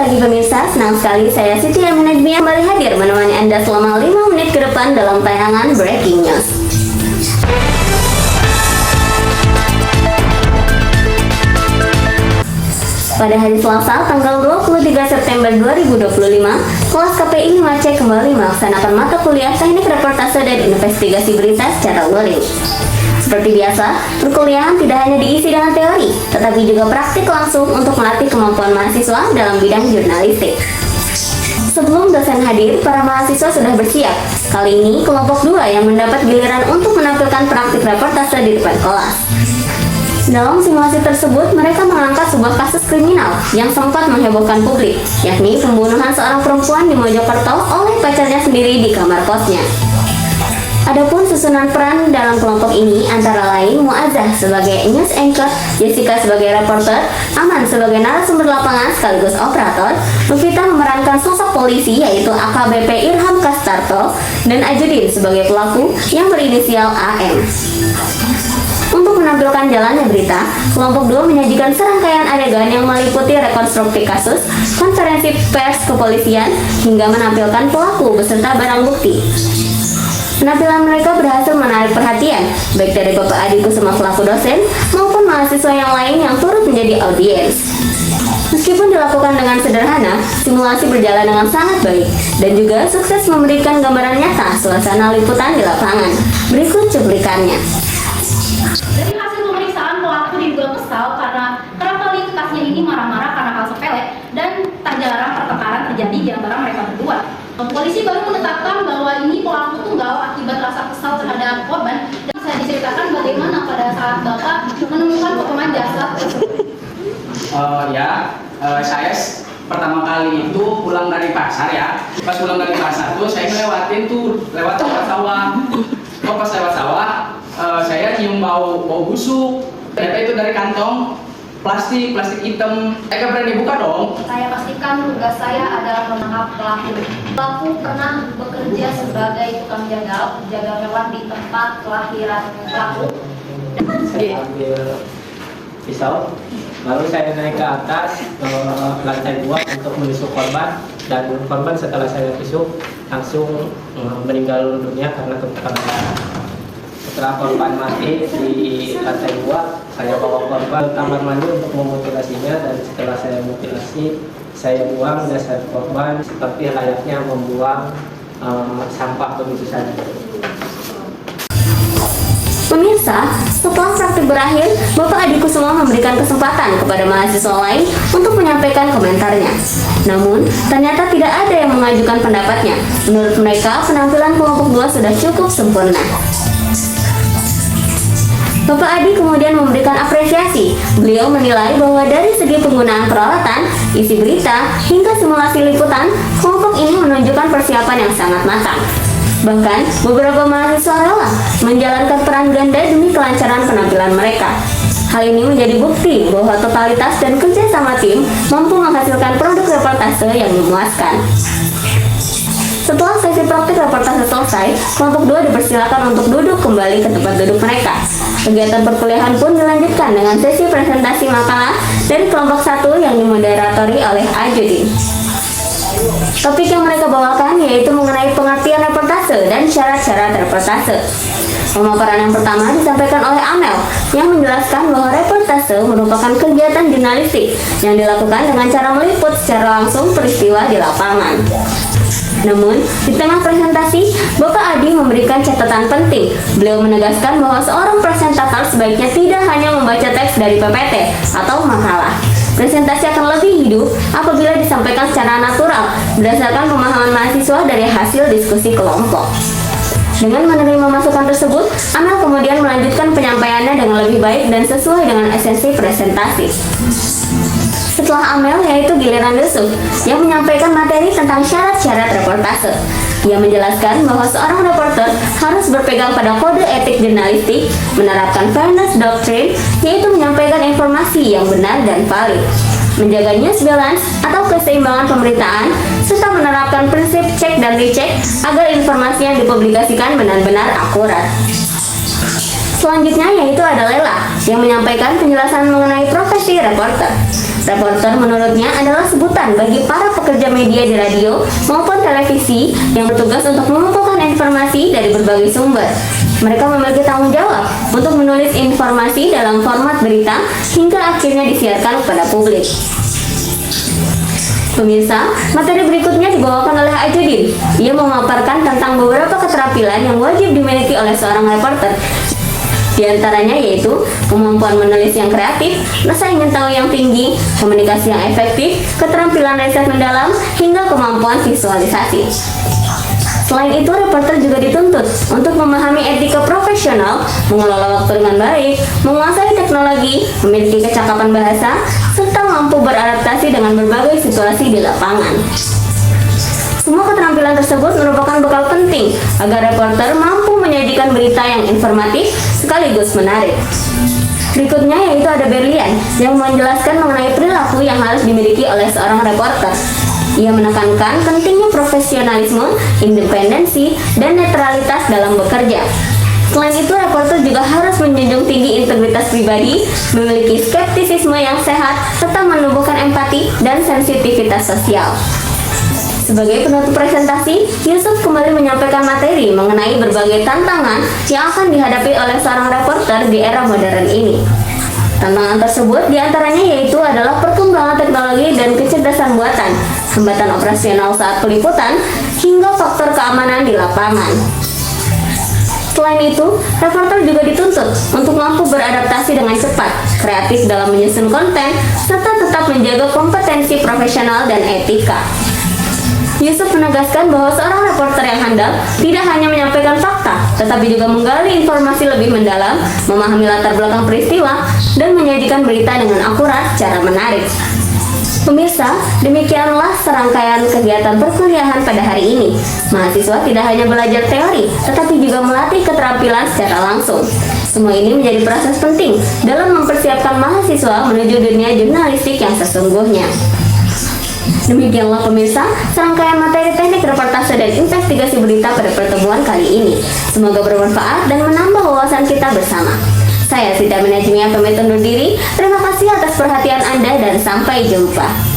pagi pemirsa, senang sekali saya Siti Aminajmia kembali hadir menemani Anda selama 5 menit ke depan dalam tayangan Breaking News. Pada hari Selasa, tanggal 23 September 2025, kelas KPI 5C kembali melaksanakan mata kuliah Teknik Reportase dan Investigasi Berita secara luring. Seperti biasa, perkuliahan tidak hanya diisi dengan teori, tetapi juga praktik langsung untuk melatih kemampuan mahasiswa dalam bidang jurnalistik. Sebelum dosen hadir, para mahasiswa sudah bersiap. Kali ini, kelompok 2 yang mendapat giliran untuk menampilkan praktik reportase di depan kelas. Dalam simulasi tersebut, mereka mengangkat sebuah kasus kriminal yang sempat menghebohkan publik, yakni pembunuhan seorang perempuan di Mojokerto oleh pacarnya sendiri di kamar kosnya. Adapun susunan peran dalam kelompok ini antara lain Muazzah sebagai news anchor, Jessica sebagai reporter, Aman sebagai narasumber lapangan sekaligus operator, Lufita memerankan sosok polisi yaitu AKBP Irham Kastarto, dan Ajudin sebagai pelaku yang berinisial AM. Untuk menampilkan jalannya berita, kelompok 2 menyajikan serangkaian adegan yang meliputi rekonstruksi kasus, konferensi pers kepolisian, hingga menampilkan pelaku beserta barang bukti. Penampilan mereka berhasil menarik perhatian, baik dari Bapak Adi Kusuma selaku dosen, maupun mahasiswa yang lain yang turut menjadi audiens. Meskipun dilakukan dengan sederhana, simulasi berjalan dengan sangat baik, dan juga sukses memberikan gambaran nyata suasana liputan di lapangan. Berikut cuplikannya. Dari hasil pemeriksaan, pelaku diduga kesal karena kerap kali kekasihnya ini marah-marah karena hal sepele dan tak jarang pertengkaran terjadi di antara mereka berdua. Polisi baru menetapkan bahwa ini pelaku tunggal akibat rasa kesal terhadap korban, dan saya diceritakan bagaimana pada saat Bapak menemukan potongan jasad tersebut. Saya pertama kali itu pulang dari pasar ya. Pas pulang dari pasar tuh saya lewat sawah. Pas lewat sawah, saya cium bau busuk. Ternyata itu dari kantong plastik hitam. Saya gak berani buka dong. Saya pastikan tugas saya adalah menangkap pelaku. Pelaku pernah bekerja sebagai tukang jaga hewan di tempat kelahiran pelaku. Saya ambil pisau, lalu saya naik ke atas ke lantai 2 untuk menusuk korban, dan korban setelah saya tusuk langsung meninggal dunia karena terkena darah. Setelah korban mati di lantai 2, saya bawa korban ke kamar mandi untuk memutilasinya, dan setelah saya mutilasi, saya buang jasad korban seperti layaknya membuang sampah begitu saja. Pemirsa, setelah praktik berakhir, Bapak Adi Kusuma memberikan kesempatan kepada mahasiswa lain untuk menyampaikan komentarnya. Namun, ternyata tidak ada yang mengajukan pendapatnya. Menurut mereka, penampilan kelompok 2 sudah cukup sempurna. Bapak Adi kemudian memberikan apresiasi. Beliau menilai bahwa dari segi penggunaan peralatan, isi berita, hingga simulasi liputan, kelompok ini menunjukkan persiapan yang sangat matang. Bahkan, beberapa mahasiswa rela menjalankan peran ganda demi kelancaran penampilan mereka. Hal ini menjadi bukti bahwa totalitas dan kerja sama tim mampu menghasilkan produk reportase yang memuaskan. Setelah sesi praktik reportase selesai, kelompok 2 dipersilakan untuk duduk kembali ke tempat duduk mereka. Kegiatan perkuliahan pun dilanjutkan dengan sesi presentasi makalah dari kelompok 1 yang dimoderatori oleh Ajudin. Topik yang mereka bawakan yaitu mengenai pengertian reportase dan syarat-syarat reportase. Pemaparan yang pertama disampaikan oleh Amel yang menjelaskan bahwa reportase merupakan kegiatan jurnalistik yang dilakukan dengan cara meliput secara langsung peristiwa di lapangan. Namun, di tengah presentasi, Bapak Adi memberikan catatan penting. Beliau menegaskan bahwa seorang presentator sebaiknya tidak hanya membaca teks dari PPT atau makalah. Presentasi akan lebih hidup apabila disampaikan secara natural, berdasarkan pemahaman mahasiswa dari hasil diskusi kelompok. Dengan menerima masukan tersebut, Amel kemudian melanjutkan penyampaiannya dengan lebih baik dan sesuai dengan esensi presentasi. Setelah Amel, yaitu giliran Yusuf yang menyampaikan materi tentang syarat-syarat reportase. Ia menjelaskan bahwa seorang reporter harus berpegang pada kode etik jurnalistik, menerapkan fairness doctrine, yaitu menyampaikan informasi yang benar dan valid, menjaga news balance atau keseimbangan pemberitaan, serta menerapkan prinsip cek dan recheck agar informasi yang dipublikasikan benar-benar akurat. Selanjutnya yaitu ada Lela yang menyampaikan penjelasan mengenai profesi reporter. Reporter menurutnya adalah sebutan bagi para pekerja media di radio maupun televisi yang bertugas untuk mengumpulkan informasi dari berbagai sumber. Mereka memiliki tanggung jawab untuk menulis informasi dalam format berita hingga akhirnya disiarkan kepada publik. Pemirsa, materi berikutnya dibawakan oleh Ajudin. Ia memaparkan tentang beberapa keterampilan yang wajib dimiliki oleh seorang reporter. Di antaranya yaitu kemampuan menulis yang kreatif, rasa ingin tahu yang tinggi, komunikasi yang efektif, keterampilan riset mendalam, hingga kemampuan visualisasi. Selain itu, reporter juga dituntut untuk memahami etika profesional, mengelola waktu dengan baik, menguasai teknologi, memiliki kecakapan bahasa, serta mampu beradaptasi dengan berbagai situasi di lapangan. Semua keterampilan tersebut merupakan bekal penting agar reporter mampu menyajikan berita yang informatif sekaligus menarik. Berikutnya yaitu ada Berlian yang menjelaskan mengenai perilaku yang harus dimiliki oleh seorang reporter. Ia menekankan pentingnya profesionalisme, independensi, dan netralitas dalam bekerja. Selain itu, reporter juga harus menjunjung tinggi integritas pribadi, memiliki skeptisisme yang sehat, serta menumbuhkan empati dan sensitivitas sosial. Sebagai penutup presentasi, Yusuf kembali menyampaikan materi mengenai berbagai tantangan yang akan dihadapi oleh seorang reporter di era modern ini. Tantangan tersebut diantaranya yaitu adalah perkembangan teknologi dan kecerdasan buatan, hambatan operasional saat peliputan, hingga faktor keamanan di lapangan. Selain itu, reporter juga dituntut untuk mampu beradaptasi dengan cepat, kreatif dalam menyusun konten, serta tetap menjaga kompetensi profesional dan etika. Yusuf menegaskan bahwa seorang reporter yang handal tidak hanya menyampaikan fakta, tetapi juga menggali informasi lebih mendalam, memahami latar belakang peristiwa, dan menyajikan berita dengan akurat secara menarik. Pemirsa, demikianlah serangkaian kegiatan perkuliahan pada hari ini. Mahasiswa tidak hanya belajar teori, tetapi juga melatih keterampilan secara langsung. Semua ini menjadi proses penting dalam mempersiapkan mahasiswa menuju dunia jurnalistik yang sesungguhnya. Demikianlah pemirsa, serangkaian materi teknik reportase dan investigasi berita pada pertemuan kali ini. Semoga bermanfaat dan menambah wawasan kita bersama. Saya Sita Minajmia pamit undur diri. Terima kasih atas perhatian Anda dan sampai jumpa.